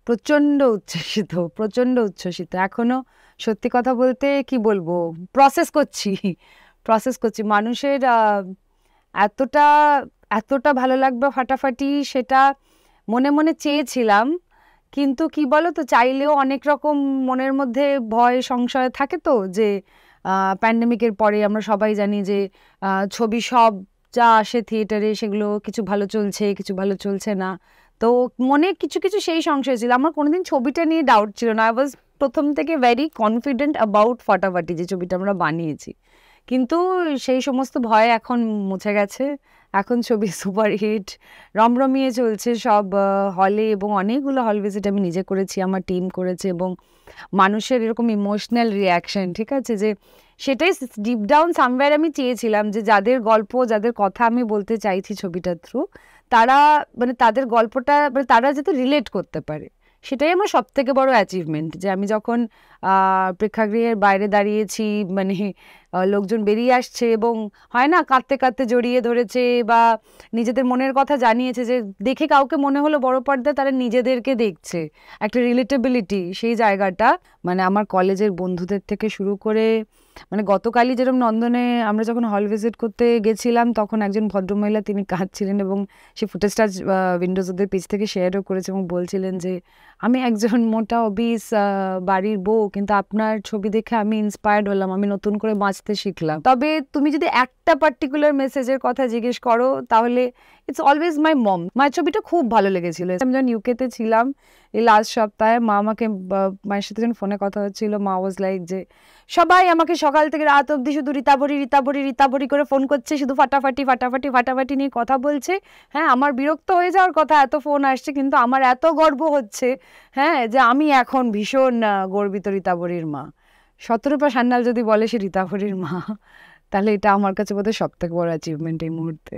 প্রচন্ড উচ্ছ্বসিত, প্রচন্ড উচ্ছ্বসিত। এখনো সত্যি কথা বলতে কি বলবো, প্রসেস করছি মানুষের এতটা এতটা ভালো লাগবে ফাটাফাটি, সেটা মনে মনে চেয়েছিলাম। কিন্তু কি বলো তো, চাইলেও অনেক রকম মনের মধ্যে ভয় সংশয় থাকে তো, যে প্যান্ডেমিকের পরে আমরা সবাই জানি যে ছবি সব যা আসে থিয়েটারে সেগুলো কিছু ভালো চলছে, কিছু ভালো চলছে না। তো মনে কিছু কিছু সেই সংশয় ছিল, আমার কোনোদিন ছবিটা নিয়ে ডাউট ছিল না। আই ওয়াজ প্রথম থেকে ভেরি কনফিডেন্ট অ্যাবাউট ফাটাফাটি, যে ছবিটা আমরা বানিয়েছি। কিন্তু সেই সমস্ত ভয় এখন মুছে গেছে। এখন ছবি সুপারহিট, রমরমিয়ে চলছে সব হলে, এবং অনেকগুলো হল ভিজিট আমি নিজে করেছি, আমার টিম করেছে, এবং মানুষের এরকম ইমোশনাল রিয়াকশন, ঠিক আছে, যে সেটাই ডিপ ডাউন সামওয়্যার আমি চেয়েছিলাম, যে যাদের গল্প, যাদের কথা আমি বলতে চাইছি ছবিটার থ্রু, তারা মানে তাদের গল্পটা মানে তারা যাতে রিলেট করতে পারে। সেটাই আমার সব থেকে বড় অ্যাচিভমেন্ট, যে আমি যখন প্রেক্ষাগৃহের বাইরে দাঁড়িয়েছি, মানে লোকজন বেরিয়ে আসছে এবং হয় না কাঁদতে কাঁদতে জড়িয়ে ধরেছে, বা নিজেদের মনের কথা জানিয়েছে, যে দেখে কাউকে মনে হলো বড় পর্দায় তারা নিজেদেরকে দেখছে, একটা রিলেটেবিলিটি, সেই জায়গাটা মানে আমার কলেজের বন্ধুদের থেকে শুরু করে, মানে গতকালই যেরকম নন্দনে আমরা যখন হল ভিজিট করতে গেছিলাম, তখন একজন ভদ্রমহিলা তিনি কাঁদছিলেন, এবং সেই ফুটেজটা উইন্ডোজ ওদের পেজ থেকে শেয়ারও করেছে, এবং বলছিলেন যে আমি একজন মোটা অবিস বাড়ির বউ, কিন্তু আপনার ছবি দেখে আমি ইন্সপায়ার্ড হলাম, আমি নতুন করে বাঁচতে শিখলাম। তবে তুমি যদি একটা পার্টিকুলার মেসেজের কথা জিজ্ঞেস করো, তাহলে ইটস অলওয়েজ মাই মম। মায়ের ছবিটা খুব ভালো লেগেছিল। আমি যখন ইউকেতে ছিলাম এই লাস্ট সপ্তাহে, মা আমাকে, মায়ের সাথে যখন ফোনে কথা হচ্ছিল, মা ওয়াজ লাইক যে সবাই আমাকে সকাল থেকে রাত অবধি শুধু রীতাভরি রীতাভরি রীতাভরি করে ফোন করছে, শুধু ফাটাফাটি ফাটাফাটি ফাটাফাটি নিয়ে কথা বলছে। হ্যাঁ, আমার বিরক্ত হয়ে যাওয়ার কথা, এত ফোন আসছে, কিন্তু আমার এত গর্ব হচ্ছে, হ্যাঁ, যে আমি এখন ভীষণ গর্বিত রীতাভরির মা। শতরূপা সান্যাল যদি বলে সে রীতাভরির মা, তাহলে এটা আমার কাছে বোধহয় সব থেকে বড় অ্যাচিভমেন্ট এই মুহূর্তে।